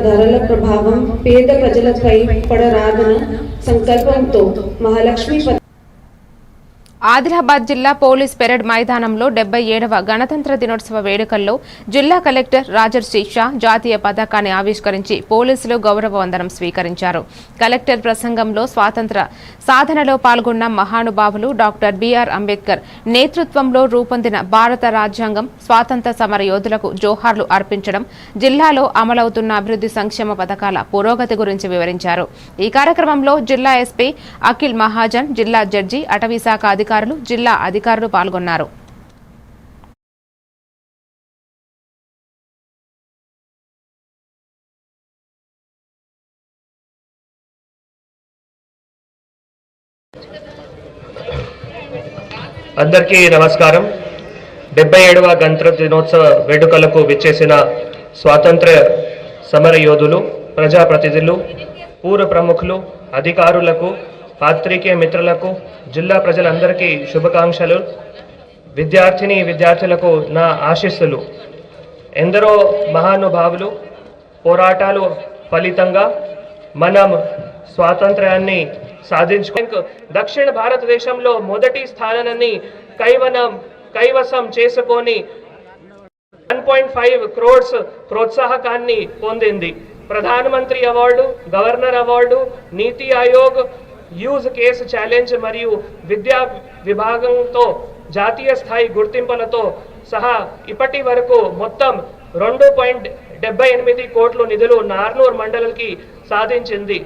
ధరల ప్రభావం పేద ప్రజలపై పడరాదన సంకల్పంతో మహాలక్ష్మి ఆదిలాబాద్ జిల్లా పోలీస్ పెరేడ్ మైదానంలో 77వ గణతంత్ర దినోత్సవ వేడుకల్లో జిల్లా కలెక్టర్ రాజర్షి షా జాతీయ పతాకాన్ని ఆవిష్కరించి పోలీసులు గౌరవ వందనం స్వీకరించారు. కలెక్టర్ ప్రసంగంలో స్వాతంత్ర సాధనలో పాల్గొన్న మహానుభావులు డాక్టర్ బిఆర్ అంబేద్కర్ నేతృత్వంలో రూపొందిన భారత రాజ్యాంగం, స్వాతంత్ర సమర యోధులకు జోహార్లు అర్పించడం, జిల్లాలో అమలవుతున్న అభివృద్ధి సంక్షేమ పథకాల పురోగతి గురించి వివరించారు. ఈ కార్యక్రమంలో జిల్లా ఎస్పీ అఖిల్ మహాజన్, జిల్లా జడ్జి, అటవీ శాఖ అధికారులు, జిల్లా అధికారులు పాల్గొన్నారు. అందరికీ నమస్కారం. 77వ గణతంత్ర దినోత్సవ వేడుకలకు విచ్చేసిన స్వాతంత్ర సమర యోధులు, ప్రజాప్రతినిధులు, పూర్వ ప్రముఖులు, అధికారులకు, పాత్రికేయ మిత్రులకు, జిల్లా ప్రజలందరికీ శుభాకాంక్షలు. విద్యార్థులకు నా ఆశీస్సులు. ఎందరో మహానుభావులు పోరాటాలు ఫలితంగా మనం స్వాతంత్ర్యాన్ని సాధించుకు దక్షిణ భారతదేశంలో మొదటి స్థానాన్ని కైవసం చేసుకొని 1.5 crores ప్రోత్సాహకాన్ని పొందింది. ప్రధానమంత్రి అవార్డు, గవర్నర్ అవార్డు, నీతి ఆయోగ్, యూజ్ కేసు ఛాలెంజ్ మరియు విద్యా విభాగంతో జాతీయ స్థాయి గుర్తింపులతో సహా ఇప్పటి వరకు మొత్తం 2.78 కోట్ల నిధులు నార్నూర్ మండలికి సాధించింది.